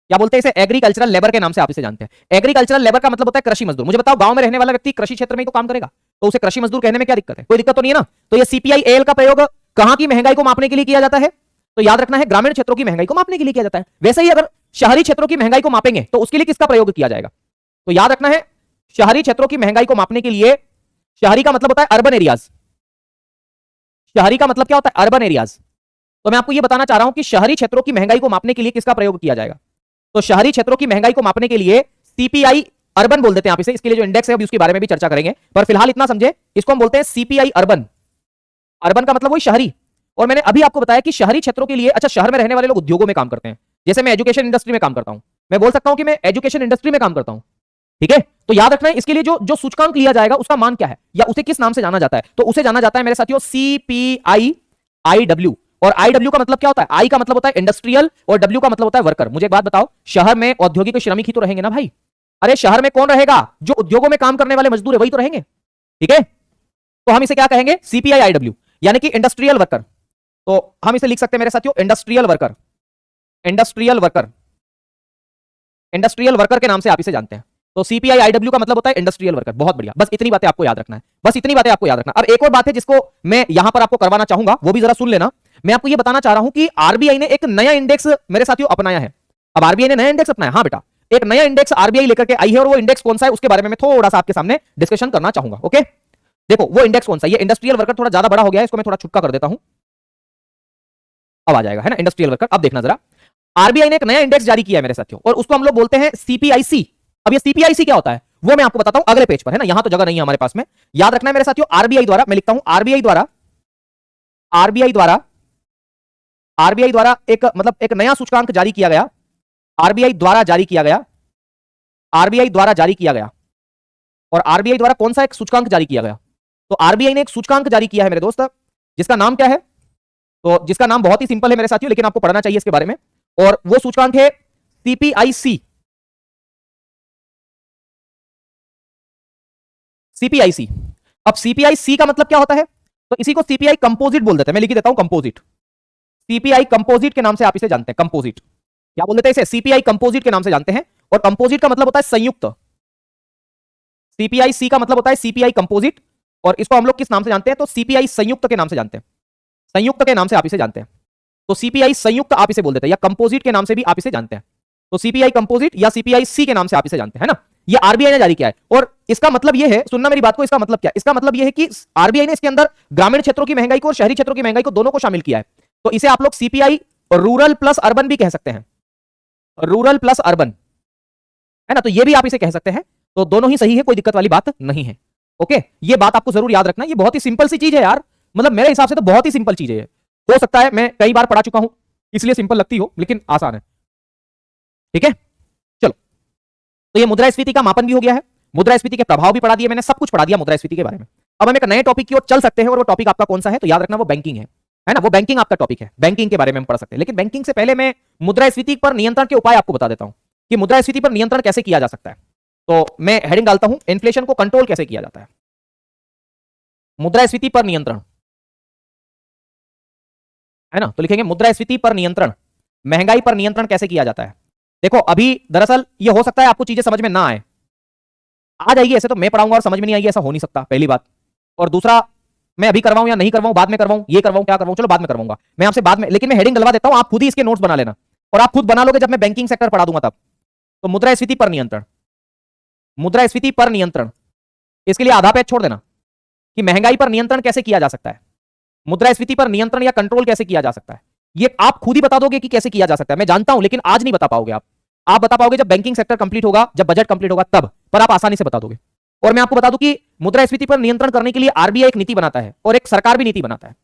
क्या बोलते हैं इसे? एग्रीकल्चरल लेबर के नाम से आप इसे जानते हैं। एग्रीकल्चरल लेबर का मतलब होता है कृषि मजदूर। मुझे बताओ, गांव में रहने वाला व्यक्ति कृषि क्षेत्र में ही तो काम करेगा, तो उसे कृषि मजदूर कहने में क्या दिक्कत है? कोई दिक्कत तो नहीं है ना? तो ये सीपीआई एएल का प्रयोग कहां की महंगाई को मापने के लिए किया जाता है? तो याद रखना है, ग्रामीण क्षेत्रों की महंगाई को मापने के लिए किया जाता है। वैसे ही अगर शहरी क्षेत्रों की महंगाई को मापेंगे तो उसके लिए किसका प्रयोग किया जाएगा? तो याद रखना है, शहरी क्षेत्रों की महंगाई को मापने के लिए, शहरी का मतलब होता है अर्बन एरियाज। शहरी का मतलब क्या होता है? Urban areas. तो मैं आपको यह बताना चाह रहा हूं कि शहरी क्षेत्रों की महंगाई को मापने के लिए किसका प्रयोग किया जाएगा? तो शहरी क्षेत्रों की महंगाई को मापने के लिए सीपीआई अर्बन बोल देते हैं आप इसे। इसके लिए जो इंडेक्स है अभी उसके बारे में भी चर्चा करेंगे, पर फिलहाल इतना समझे, इसको हम बोलते हैं सीपीआई अर्बन। अर्बन का मतलब वही शहरी। और मैंने अभी आपको बताया कि शहरी क्षेत्रों के लिए, अच्छा शहर में रहने वाले लोग उद्योगों में काम करते हैं, जैसे मैं एजुकेशन इंडस्ट्री में काम करता हूं, मैं बोल सकता हूं कि मैं एजुकेशन इंडस्ट्री में काम करता हूं। ठीक है, तो याद रखना है इसके लिए जो जो सूचकांक लिया जाएगा उसका मान क्या है, या उसे किस नाम से जाना जाता है? तो उसे जाना जाता है मेरे साथियों सीपीआई आईडब्ल्यू। और आईडब्ल्यू का मतलब क्या होता है? आई का मतलब होता है इंडस्ट्रियल और डब्ल्यू का मतलब होता है वर्कर। मुझे एक बात बताओ, शहर में औद्योगिक श्रमिक ही तो रहेंगे ना भाई? अरे शहर में कौन रहेगा? जो उद्योगों में काम करने वाले मजदूर है वही तो रहेंगे। ठीक है, तो हम इसे क्या कहेंगे? सीपीआई आईडब्ल्यू, यानी कि इंडस्ट्रियल वर्कर। तो हम इसे लिख सकते हैं मेरे साथियों industrial worker. Industrial worker, industrial worker के नाम से आप इसे जानते हैं। तो सीपीआई आईडब्ल्यू का मतलब होता है इंडस्ट्रियल वर्कर। बहुत बढ़िया, बस इतनी बातें आपको याद रखना है, बस इतनी बातें आपको याद रखना। अब एक और बात है जिसको मैं यहां पर आपको करवाना चाहूंगा, वो भी जरा सुन लेना। मैं आपको यह बताना चाह रहा हूं कि आरबीआई ने एक नया इंडेक्स मेरे साथियों अपनाया है। अब आरबीआई ने नया इंडेक्स अपनाया, हाँ बेटा, एक नया इंडेक्स आरबीआई लेकर के आई है, और वो इंडेक्स कौन सा है उसके बारे में मैं थोड़ा सा आपके सामने डिस्कशन करना चाहूंगा। ओके, देखो वो इंडेक्स कौन सा? ये इंडस्ट्रियल वर्कर थोड़ा ज्यादा बड़ा हो गया है, इसको मैं थोड़ा छुटका कर देता हूं, अब आ जाएगा, है ना? Industrial worker. अब देखना जरा, आरबीआई ने एक नया इंडेक्स जारी किया है मेरे साथियों, और उसको हम लोग बोलते हैं सीपीआईसी। अब ये सीपीआईसी क्या होता है वो मैं आपको बताता हूं अगले पेज पर, है ना? यहां तो जगह नहीं है हमारे पास में। याद रखना है मेरे साथियों, आरबीआई द्वारा, मैं लिखता हूं आरबीआई द्वारा, आरबीआई द्वारा, आरबीआई द्वारा एक मतलब एक नया सूचकांक जारी किया गया। आरबीआई द्वारा जारी किया गया, आरबीआई द्वारा जारी किया गया। और आरबीआई द्वारा कौन सा एक सूचकांक जारी किया गया? तो आरबीआई ने एक सूचकांक जारी किया है मेरे दोस्त, जिसका नाम क्या है? तो जिसका नाम बहुत ही सिंपल है मेरे साथियों, लेकिन आपको पढ़ना चाहिए इसके बारे में, और वो सूचकांक है सीपीआईसी। सीपीआईसी। अब सीपीआईसी का मतलब क्या होता है? तो इसी को सीपीआई कंपोजिट बोल देते हैं। मैं लिख देता हूं कंपोजिट। सीपीआई कंपोजिट के नाम से आप इसे जानते हैं। कंपोजिट क्या बोल देते हैं इसे? सीपीआई कंपोजिट के नाम से जानते हैं। और कंपोजिट का मतलब होता है संयुक्त। सीपीआईसी का मतलब होता है सीपीआई कंपोजिट, और इसको हम लोग किस नाम से जानते हैं? तो सीपीआई संयुक्त के नाम से जानते हैं। संयुक्त के नाम से आप इसे जानते हैं। तो सीपीआई संयुक्त आप इसे बोल देते हैं, या कंपोजिट के नाम से भी आप इसे जानते हैं। तो सीपीआई कंपोजिट या सीपीआई सी के नाम से आप इसे जानते हैं, है ना? ये आरबीआई ने जारी किया है, और इसका मतलब यह है, सुनना मेरी बात को, इसका मतलब क्या? इसका मतलब यह है कि आरबीआई ने इसके अंदर ग्रामीण क्षेत्रों की महंगाई को और शहरी क्षेत्रों की महंगाई को दोनों को शामिल किया है। तो इसे आप लोग सीपीआई रूरल प्लस अर्बन भी कह सकते हैं। रूरल प्लस अर्बन, है ना? तो ये भी आप इसे कह सकते हैं। तो दोनों ही सही है, कोई दिक्कत वाली बात नहीं है। ओके, ये बात आपको जरूर याद रखना। ये बहुत ही सिंपल सी चीज है यार, मतलब मेरे हिसाब से तो बहुत ही सिंपल चीज है। हो सकता है मैं कई बार पढ़ा चुका हूं इसलिए सिंपल लगती हो, लेकिन आसान है। ठीक है, चलो, तो ये मुद्रास्फीति का मापन भी हो गया है, मुद्रास्फीति के प्रभाव भी पढ़ा दिए मैंने, सब कुछ पढ़ा दिया मुद्रास्फीति के बारे में। अब हम एक नए टॉपिक की ओर चल सकते हैं, और वो टॉपिक आपका कौन सा है? तो याद रखना वो बैंकिंग है ना? वो बैंकिंग आपका टॉपिक है, बैंकिंग के बारे में हम पढ़ सकते हैं। लेकिन बैंकिंग से पहले मैं मुद्रास्फीति पर नियंत्रण के उपाय आपको बता देता हूं कि मुद्रास्फीति पर नियंत्रण कैसे किया जा सकता है। तो मैं हेडिंग डालता हूं, इन्फ्लेशन को कंट्रोल कैसे किया जाता है। मुद्रास्फीति पर नियंत्रण, है ना? तो लिखेंगे मुद्रास्फीति पर नियंत्रण। महंगाई पर नियंत्रण कैसे किया जाता है। देखो अभी दरअसल ये हो सकता है आपको चीजें समझ में ना आए, आ जाएगी ऐसे तो मैं पढ़ाऊंगा और समझ में नहीं आएगी, ऐसा हो नहीं सकता, पहली बात। और दूसरा, मैं अभी करवाऊं या नहीं करवाऊं, बाद में करवाऊं, ये करवाऊं क्या करवाऊं, चलो बाद में करवाऊंगा मैं आपसे बाद में, लेकिन मैं हेडिंग डलवा देता हूं, आप खुद ही इसके नोट्स बना लेना और आप खुद बना लोगे जब मैं बैंकिंग सेक्टर पढ़ा दूंगा तब। तो मुद्रास्फीति पर नियंत्रण, मुद्रास्फीति पर नियंत्रण, इसके लिए आधा पेज छोड़ देना कि महंगाई पर नियंत्रण कैसे किया जा सकता है, मुद्रास्फीति पर नियंत्रण या कंट्रोल कैसे किया जा सकता है। ये आप खुद ही बता दोगे कि कैसे किया जा सकता है, मैं जानता हूं, लेकिन आज नहीं बता पाओगे आप बता पाओगे जब बैंकिंग सेक्टर कंप्लीट होगा, जब बजट कंप्लीट होगा तब, पर आप आसानी से बता दोगे। और मैं आपको बता दूं कि मुद्रास्फीति पर नियंत्रण करने के लिए आरबीआई एक नीति बनाता है और एक सरकार भी नीति बनाता है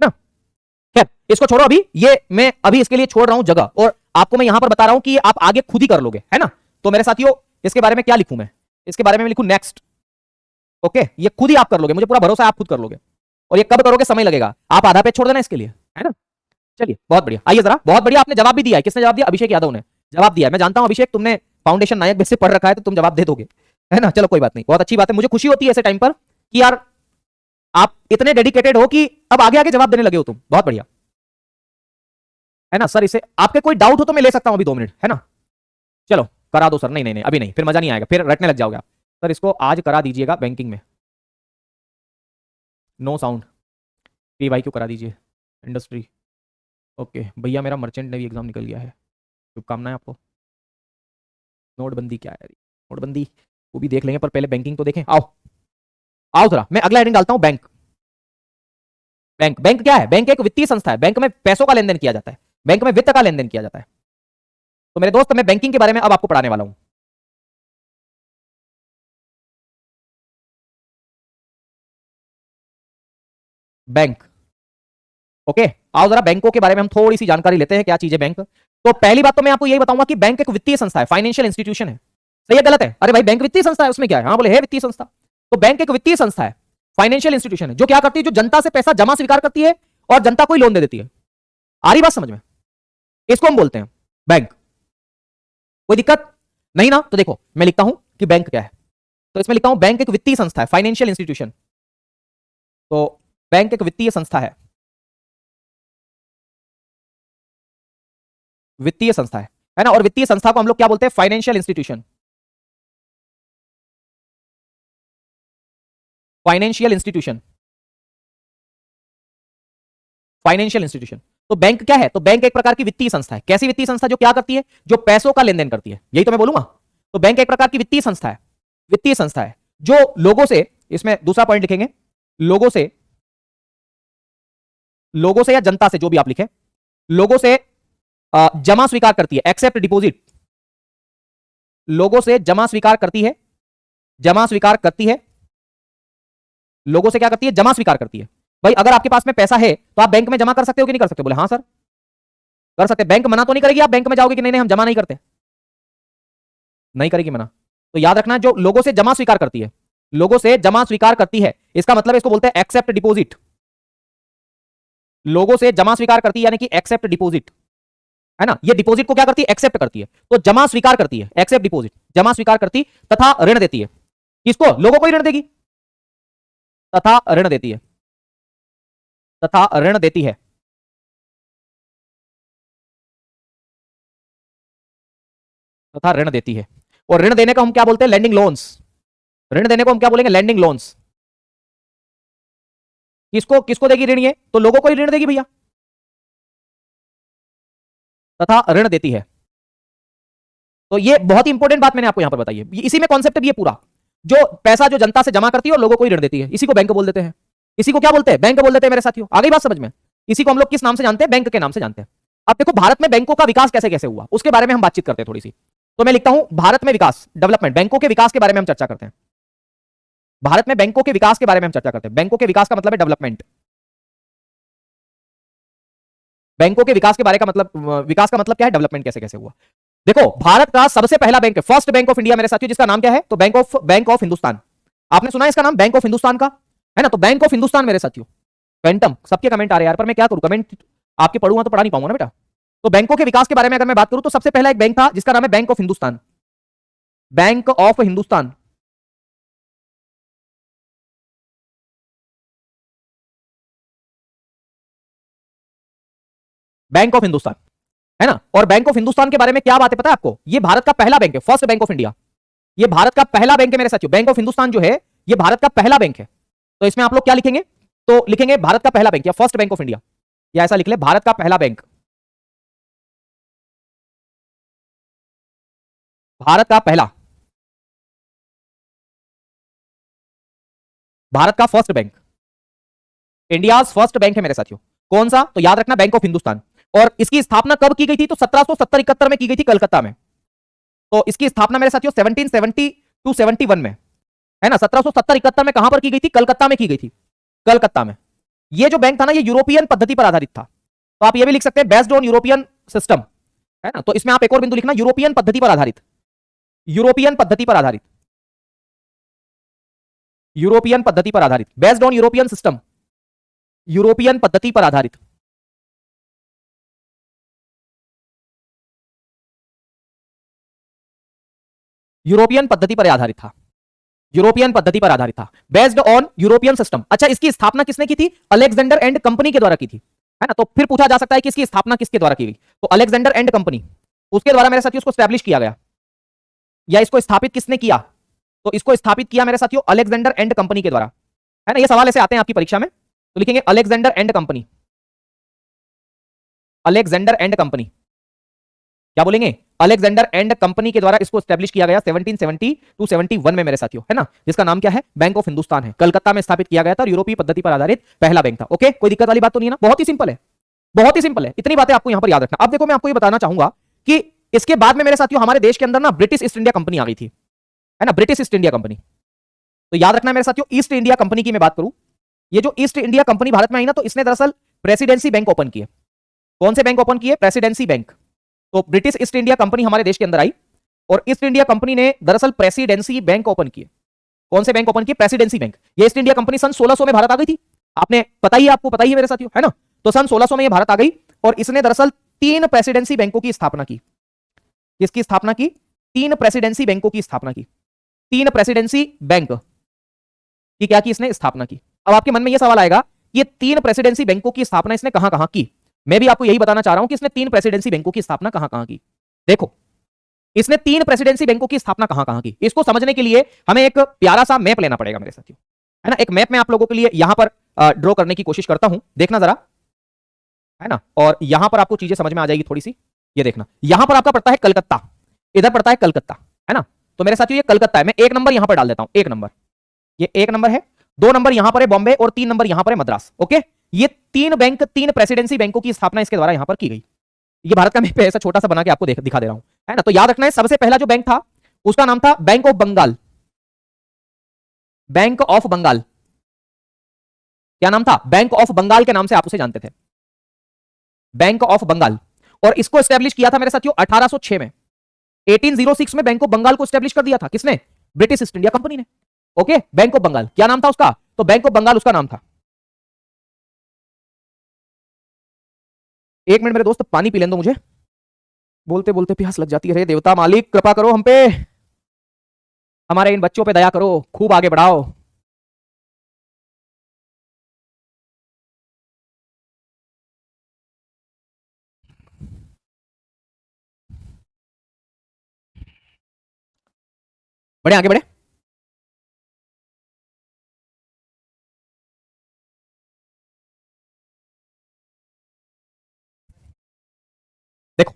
ना। खैर इसको छोड़ो, अभी ये मैं अभी इसके लिए छोड़ रहा हूं जगह, और आपको मैं यहां पर बता रहा हूं कि आप आगे खुद ही कर लोगे, है ना। तो मेरे साथियों इसके बारे में क्या लिखूं मैं, इसके बारे में लिखूं नेक्स्ट। ओके, ये खुद ही आप कर लोगे, मुझे पूरा भरोसा है आप खुद कर लोगे। और ये कब करोगे, समय लगेगा, आप आधा पेज छोड़ देना इसके लिए, है ना। चलिए बहुत बढ़िया, आइए जरा, बहुत बढ़िया, आपने जवाब भी दिया है। किसने जवाब दिया, अभिषेक यादव ने जवाब दिया है। मैं जानता हूं अभिषेक तुमने फाउंडेशन नायक बेस से पढ़ रखा है तो तुम जवाब दे दोगे, है ना। चलो कोई बात नहीं, बहुत अच्छी बात है, मुझे खुशी होती है ऐसे टाइम पर कि यार आप इतने डेडिकेटेड हो कि अब आगे आगे जवाब देने लगे हो तुम, बहुत बढ़िया, है ना। सर इसे आपके कोई डाउट हो तो मैं ले सकता हूं अभी 2 मिनट, है ना। चलो करा दो सर, नहीं नहीं नहीं अभी नहीं, फिर मजा नहीं आएगा, फिर रटने लग जाओगे आप। सर इसको आज करा दीजिएगा बैंकिंग में, नो साउंड, पीवाई क्यू करा दीजिए इंडस्ट्री। ओके भैया मेरा मर्चेंट नेवी एग्जाम निकल गया है, शुभकामनाएं आपको। नोटबंदी क्या है, नोटबंदी वो भी देख लेंगे, पर पहले बैंकिंग तो देखें। आओ आओ जरा, मैं अगला हेडिंग डालता हूं, बैंक। बैंक, बैंक क्या है, बैंक एक वित्तीय संस्था है, बैंक में पैसों का लेन देन किया जाता है, बैंक में वित्त का लेन देन किया जाता है। तो मेरे दोस्त मैं बैंकिंग के बारे में अब आपको पढ़ाने वाला हूं। बैंक, ओके आओ जरा बैंकों के बारे में हम थोड़ी सी जानकारी लेते हैं, क्या चीज है बैंक। तो पहली बात तो मैं आपको यही बताऊंगा कि बैंक एक वित्तीय संस्था है, फाइनेंशियल इंस्टीट्यूशन है। सही है गलत है, अरे भाई बैंक वित्तीय संस्था है उसमें क्या है, हाँ बोले है वित्तीय संस्था। तो बैंक एक वित्तीय संस्था है, फाइनेंशियल इंस्टीट्यूशन है, जो क्या करती है, जो जनता से पैसा जमा स्वीकार करती है और जनता को ही लोन दे देती है। आ रही बात समझ में, इसको हम बोलते हैं बैंक। कोई दिक्कत नहीं ना। तो देखो मैं लिखता हूं कि बैंक क्या है, तो इसमें लिखता हूं बैंक एक वित्तीय संस्था है, फाइनेंशियल इंस्टीट्यूशन। तो बैंक एक वित्तीय संस्था है ना। और वित्तीय संस्था को हम लोग क्या बोलते हैं, financial institution, financial institution, financial institution. तो बैंक क्या है, तो बैंक एक प्रकार की वित्तीय संस्था है। कैसी वित्तीय संस्था, जो क्या करती है, जो पैसों का लेन देन करती है, यही तो मैं बोलूंगा। तो बैंक एक प्रकार की वित्तीय संस्था है, वित्तीय संस्था है जो लोगों से, इसमें दूसरा पॉइंट लिखेंगे, लोगों से या जनता से, जो भी आप लिखें, लोगों से जमा स्वीकार करती है, एक्सेप्ट डिपॉजिट, लोगों से जमा स्वीकार करती है, जमा स्वीकार करती है, लोगों से क्या करती है, जमा स्वीकार करती है। भाई अगर आपके पास में पैसा है तो आप बैंक में जमा कर सकते हो कि नहीं कर सकते, बोले हाँ सर कर सकते। बैंक मना तो नहीं करेगी, आप बैंक में जाओगे कि नहीं नहीं हम जमा नहीं करते, नहीं करेगी मना। तो याद रखना, जो लोगों से जमा स्वीकार करती है, लोगों से जमा स्वीकार करती है, इसका मतलब इसको बोलते हैं एक्सेप्ट डिपॉजिट। लोगों से जमा स्वीकार करती है यानी कि एक्सेप्ट डिपॉजिट, है ना। ये डिपॉजिट को क्या करती है, एक्सेप्ट करती है। तो जमा स्वीकार करती है, एक्सेप्ट डिपॉजिट, जमा स्वीकार करती तथा ऋण देती है। किसको, लोगों को ही ऋण देगी, तथा ऋण देती है, तथा ऋण देती है, तथा ऋण देती है। और ऋण देने को हम क्या बोलते हैं, लैंडिंग लोन्स। ऋण देने को हम क्या बोलेंगे, लैंडिंग लोन्स। किसको किसको देगी ऋण, ये तो लोगों को ही ऋण देगी भैया, तथा ऋण देती है। तो ये बहुत ही इंपॉर्टेंट बात मैंने आपको यहां पर बताई है, इसी में कॉन्सेप्ट भी है पूरा। जो पैसा जो जनता से जमा करती है और लोगों को ही ऋण देती है, इसी को बैंक बोल देते हैं। इसी को क्या बोलते हैं, बैंक बोल देते हैं मेरे साथियों, आ गई बात समझ में। इसी को हम लोग किस नाम से जानते हैं, बैंक के नाम से जानते हैं। अब देखो भारत में बैंकों का विकास कैसे कैसे हुआ, उसके बारे में हम बातचीत करते हैं थोड़ी सी। तो मैं लिखता हूं भारत में विकास, डेवलपमेंट, बैंकों के विकास के बारे में हम चर्चा करते हैं। भारत में बैंकों के विकास के बारे में हम चर्चा करते हैं। बैंकों के विकास का मतलब है डेवलपमेंट। बैंकों के विकास के बारे का मतलब, विकास का मतलब क्या है, डेवलपमेंट कैसे कैसे हुआ। देखो भारत का सबसे पहला बैंक है, फर्स्ट बैंक ऑफ इंडिया मेरे साथियों, जिसका नाम क्या है, तो बैंक ऑफ हिंदुस्तान। आपने सुना है इसका नाम, बैंक ऑफ हिंदुस्तान का, है ना। तो बैंक ऑफ हिंदुस्तान मेरे साथियों, क्वेंटम, सबके कमेंट आ रहे हैं यार, पर मैं क्या करूं, कमेंट आपके पढ़ूंगा तो पढ़ा नहीं पाऊंगा ना बेटा। तो बैंकों के विकास के बारे में अगर मैं बात करूं तो सबसे पहला एक बैंक था जिसका नाम है bank of Hindustan, bank of Hindustan. Bank of Hindustan, है ना। और बैंक ऑफ हिंदुस्तान के बारे में क्या बात है पता है आपको, ये भारत का पहला बैंक है, फर्स्ट बैंक ऑफ इंडिया। ये भारत का पहला बैंक है मेरे साथियों। बैंक ऑफ हिंदुस्तान जो है ये भारत का पहला बैंक है। तो इसमें आप लोग क्या लिखेंगे, तो लिखेंगे भारत का पहला बैंक या फर्स्ट बैंक ऑफ इंडिया, या ऐसा लिख ले भारत का पहला बैंक, भारत का पहला, भारत का first bank, India first bank है मेरे साथियों। कौन सा, तो याद रखना बैंक ऑफ हिंदुस्तान। और इसकी स्थापना कब की गई थी, तो 1770-71 में की गई थी कलकत्ता में। तो इसकी स्थापना मेरे साथियों 1770 टू 71 में, है ना। 1770-71 में कहां पर की गई थी, कलकत्ता में की गई थी, कलकत्ता में। ये जो बैंक था ना ये यूरोपियन पद्धति पर आधारित था। तो आप ये भी लिख सकते हैं बेस्ड ऑन यूरोपियन सिस्टम, है ना। तो इसमें आप एक और बिंदु लिखना, यूरोपियन पद्धति पर आधारित, यूरोपियन पद्धति पर आधारित, यूरोपियन पद्धति पर आधारित, based on European system, European पद्धति पर आधारित। यूरोपियन पद्धति पर आधारित था, यूरोपियन पद्धति पर आधारित था, बेस्ड ऑन यूरोपियन सिस्टम। अच्छा, इसकी स्थापना किसने की थी, अलेक्जेंडर एंड कंपनी के द्वारा की थी, है ना। तो फिर पूछा जा सकता है कि इसकी स्थापना किसके द्वारा की गई, तो अलेक्जेंडर एंड कंपनी, उसके द्वारा मेरे साथियों उसको स्टैब्लिश किया गया, या इसको स्थापित किसने किया, तो इसको स्थापित किया मेरे साथियों अलेक्जेंडर एंड कंपनी के द्वारा, है ना। ये सवाल ऐसे आते हैं आपकी परीक्षा में, तो लिखेंगे Alexander and company, Alexander and company, क्या बोलेंगे, अलेक्जेंडर एंड कंपनी के द्वारा इसको स्टैब्लिश किया गया 1770 टू 71 में मेरे साथियों, है ना। जिसका नाम क्या है, बैंक ऑफ हिंदुस्तान है, कलकत्ता में स्थापित किया गया था और यूरोपीय पद्धति पर आधारित पहला बैंक था। ओके, कोई दिक्कत वाली बात तो नहीं है ना, बहुत ही सिंपल है, बहुत ही सिंपल है। इतनी बातें आपको यहां पर याद रखना। अब देखो मैं आपको ये बताना चाहूंगा कि इसके बाद में मेरे साथियों हमारे देश के अंदर ना ब्रिटिश ईस्ट इंडिया कंपनी आ गई थी, है ना, ब्रिटिश ईस्ट इंडिया कंपनी। तो याद रखना मेरे साथियों, ईस्ट इंडिया कंपनी की मैं बात करूं, ये जो ईस्ट इंडिया कंपनी भारत में आई ना, तो इसने दरअसल प्रेसिडेंसी बैंक ओपन किए। कौन से बैंक ओपन किए, प्रेसिडेंसी बैंक। तो ब्रिटिश ईस्ट इंडिया कंपनी हमारे देश के अंदर आई और ईस्ट इंडिया कंपनी ने दरअसल प्रेसिडेंसी बैंक ओपन किए। कौन से बैंक ओपन किए, प्रेसिडेंसी बैंक। ये ईस्ट इंडिया कंपनी सन 1600 में भारत आ गई थी, आपने पता ही है, आपको पता ही है मेरे साथियों, है ना। तो सन 1600 में ये भारत आ गई और इसने दरअसल 3 प्रेसिडेंसी बैंकों की स्थापना की। किसकी स्थापना की, 3 प्रेसिडेंसी बैंकों की स्थापना की, 3 प्रेसिडेंसी बैंक की क्या की, इसने स्थापना की। अब आपके मन में यह सवाल आएगा, ये 3 प्रेसिडेंसी बैंकों की स्थापना इसने कहां कहां की। मैं भी आपको यही बताना चाह रहा हूं कि इसने 3 प्रेसिडेंसी बैंकों की स्थापना कहां कहां की। देखो, इसने 3 प्रेसिडेंसी बैंकों की स्थापना कहां कहां की। इसको समझने के लिए हमें एक प्यारा सा मैप लेना पड़ेगा मेरे साथियों, है ना। एक मैप मैं आप लोगों के लिए यहां पर ड्रॉ करने की कोशिश करता हूं, देखना जरा, है ना। और यहां पर आपको चीजें समझ में आ जाएगी थोड़ी सी। ये देखना, यहां पर आपका पड़ता है कलकत्ता, इधर पड़ता है कलकत्ता, है ना। तो मेरे साथियों ये कलकत्ता है, मैं 1 नंबर यहां पर डाल देता हूं, 1 नंबर, ये 1 नंबर है, 2 नंबर यहां पर है बॉम्बे और 3 नंबर यहां पर है मद्रास। ओके, ये 3 बैंक, 3 प्रेसिडेंसी बैंकों की स्थापना इसके द्वारा यहां पर की गई। ये भारत का मैप ऐसा छोटा सा बना के आपको दिखा दे रहा हूं, है ना। तो याद रखना है, सबसे पहला जो बैंक था उसका नाम था bank of Bengal, bank of Bengal. क्या नाम था, बैंक ऑफ बंगाल के नाम से आप उसे जानते थे, बैंक ऑफ बंगाल। और इसको स्टैब्लिश किया था मेरे साथियों 1806 में, 1806 में बैंक ऑफ बंगाल को स्टैब्लिश कर दिया था, किसने, ब्रिटिश ईस्ट इंडिया कंपनी ने। ओके, बैंक ऑफ बंगाल, क्या नाम था उसका, तो बैंक ऑफ बंगाल उसका नाम था। 1 मिनट मेरे दोस्त, पानी पी लें दो मुझे, बोलते बोलते प्यास लग जाती है। रे देवता मालिक कृपा करो हम पे, हमारे इन बच्चों पे दया करो, खूब आगे बढ़ाओ। बढ़े आगे बढ़े। देखो,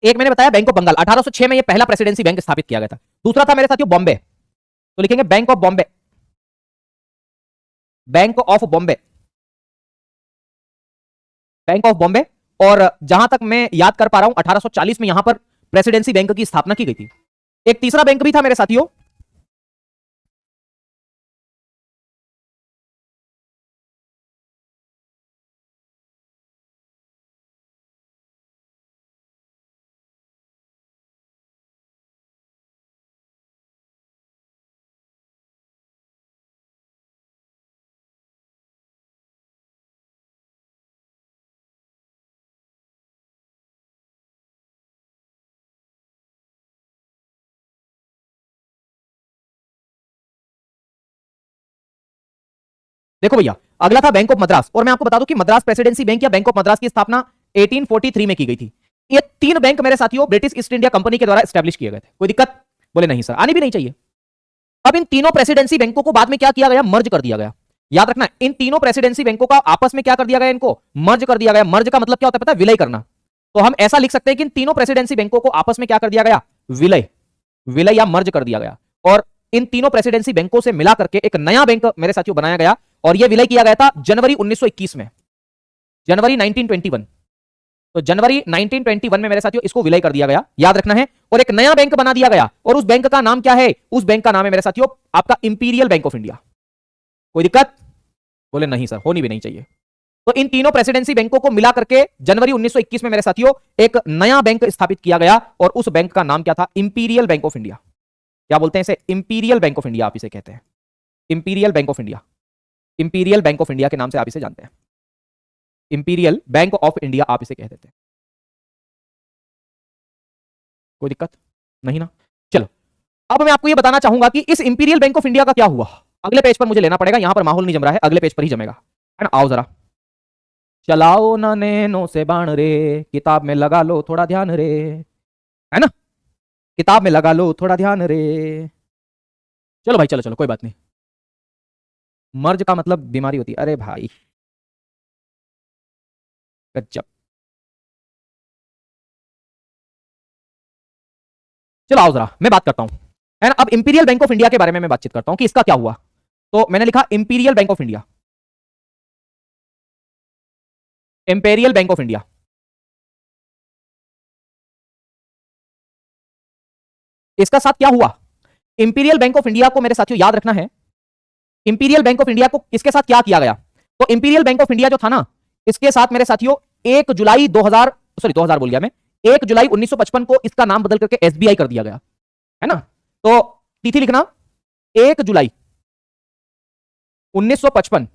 एक मैंने बताया बैंक ऑफ बंगाल, 1806 में ये पहला प्रेसिडेंसी बैंक स्थापित किया गया था। दूसरा था मेरे साथियों बॉम्बे, तो लिखेंगे bank of Bombay, bank of Bombay, bank of Bombay. और जहां तक मैं याद कर पा रहा हूं 1840 में यहां पर प्रेसिडेंसी बैंक की स्थापना की गई थी। एक तीसरा बैंक भी था मेरे साथियों, देखो भैया, अगला था बैंक ऑफ मद्रास। और मैं आपको बता दूं कि मद्रास प्रेसिडेंसी बैंक या बैंक ऑफ मद्रास की स्थापना 1843 में की गई थी। ये 3 बैंक मेरे साथियों ब्रिटिश ईस्ट इंडिया कंपनी के द्वारा स्टैब्लिश किए गए थे। कोई दिक्कत? बोले नहीं सर, आनी भी नहीं चाहिए। अब इन तीनों प्रेसिडेंसी बैंकों को बाद में क्या किया गया? मर्ज कर दिया गया। याद रखना, इन तीनों प्रेसिडेंसी बैंकों का आपस में क्या कर दिया गया? इनको मर्ज कर दिया गया। मर्ज का मतलब क्या होता है पता है? विलय करना। तो हम ऐसा लिख सकते हैं कि इन तीनों प्रेसिडेंसी बैंकों को आपस में क्या कर दिया गया? विलय, विलय या मर्ज कर दिया गया। और इन तीनों प्रेसिडेंसी बैंकों से मिला करके एक नया बैंक मेरे साथियों बनाया गया, और यह विलय किया गया था जनवरी 1921 में, जनवरी 1921। तो जनवरी 1921 में मेरे साथियों इसको विलय कर दिया गया, याद रखना है। और एक नया बैंक बना दिया गया, और उस बैंक का नाम क्या है? उस बैंक का नाम है मेरे साथियों आपका इंपीरियल बैंक ऑफ इंडिया। कोई दिक्कत? बोले नहीं सर, होनी भी नहीं चाहिए। तो इन तीनों प्रेसिडेंसी बैंकों को मिला करके जनवरी 1921 में मेरे साथियों एक नया बैंक स्थापित किया गया, और उस बैंक का नाम क्या था? Imperial bank of India. क्या बोलते हैं इसे? इंपीरियल बैंक ऑफ इंडिया आप इसे कहते हैं, imperial bank of India. Imperial bank of India के नाम से आप इसे जानते हैं, इंपीरियल बैंक ऑफ इंडिया आप इसे कह देते हैं। कोई दिक्कत नहीं ना? चलो, अब मैं आपको यह बताना चाहूंगा कि इस इंपीरियल बैंक ऑफ इंडिया का क्या हुआ। अगले पेज पर मुझे लेना पड़ेगा, यहां पर माहौल नहीं जम रहा है, अगले पेज पर ही जमेगा, है ना? आओ जरा। चलाओ ना नैनो से बाण रे, किताब में लगा लो थोड़ा ध्यान रे, है ना? किताब में लगा लो थोड़ा ध्यान रे। चलो भाई, चलो चलो, कोई बात नहीं। मर्ज का मतलब बीमारी होती है। अरे भाई गजब। चलो आओ जरा, मैं बात करता हूं, है ना? अब इंपीरियल बैंक ऑफ इंडिया के बारे में मैं बातचीत करता हूं कि इसका क्या हुआ। तो मैंने लिखा imperial bank of India, imperial bank of India. इसका साथ क्या हुआ? इंपीरियल बैंक ऑफ इंडिया को मेरे साथियों याद रखना है, इंपीरियल बैंक ऑफ इंडिया को किसके साथ क्या किया गया? तो इंपीरियल बैंक ऑफ इंडिया जो था ना, इसके साथ मेरे साथियों 1 जुलाई 2000 बोल गया मैं, 1 जुलाई 1955 को इसका नाम बदल करके एसबीआई कर दिया गया, है ना? तो तिथि लिखना 1 जुलाई 1955,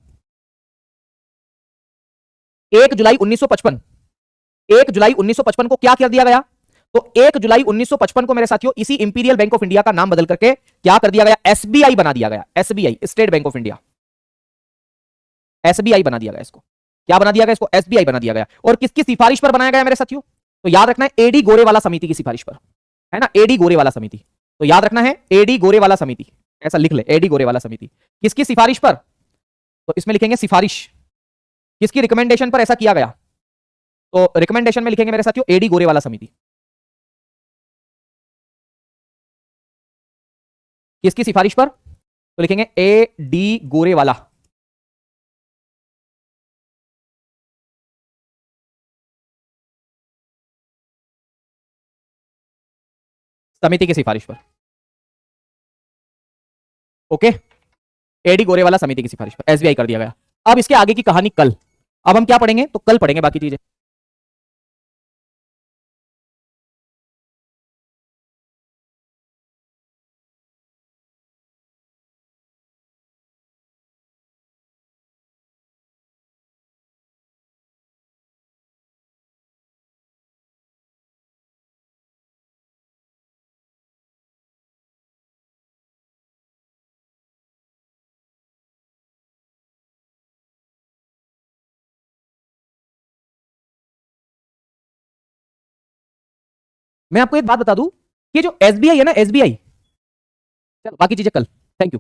1 जुलाई 1955, 1 जुलाई 1955 को क्या कर दिया गया? तो 1 जुलाई 1955 को मेरे साथियों इसी इंपीरियल बैंक ऑफ इंडिया का नाम बदल करके क्या कर दिया गया? एसबीआई बना दिया गया, SBI, state bank of India, SBI बना दिया गया इसको। क्या बना दिया गया इसको? एसबीआई बना दिया गया। और किसकी सिफारिश पर बनाया गया मेरे साथियों? तो याद रखना है एडी गोरेवाला समिति की सिफारिश पर, है ना? एडी गोरेवाला समिति। तो याद रखना है एडी गोरेवाला समिति, ऐसा लिख ले, एडी गोरेवाला समिति। किसकी सिफारिश पर? तो इसमें लिखेंगे सिफारिश, किसकी रिकमेंडेशन पर ऐसा किया गया? तो रिकमेंडेशन में लिखेंगे मेरे साथियों एडी गोरेवाला समिति। किसकी सिफारिश पर? तो लिखेंगे ए डी गोरेवाला समिति की सिफारिश पर। ओके, एडी गोरेवाला समिति की सिफारिश पर एसबीआई कर दिया गया। अब इसके आगे की कहानी कल, अब हम क्या पढ़ेंगे? तो कल पढ़ेंगे बाकी चीजें। मैं आपको एक बात बता दूं कि जो एसबीआई है ना, एसबीआई, चलो बाकी चीजें कल। Thank you.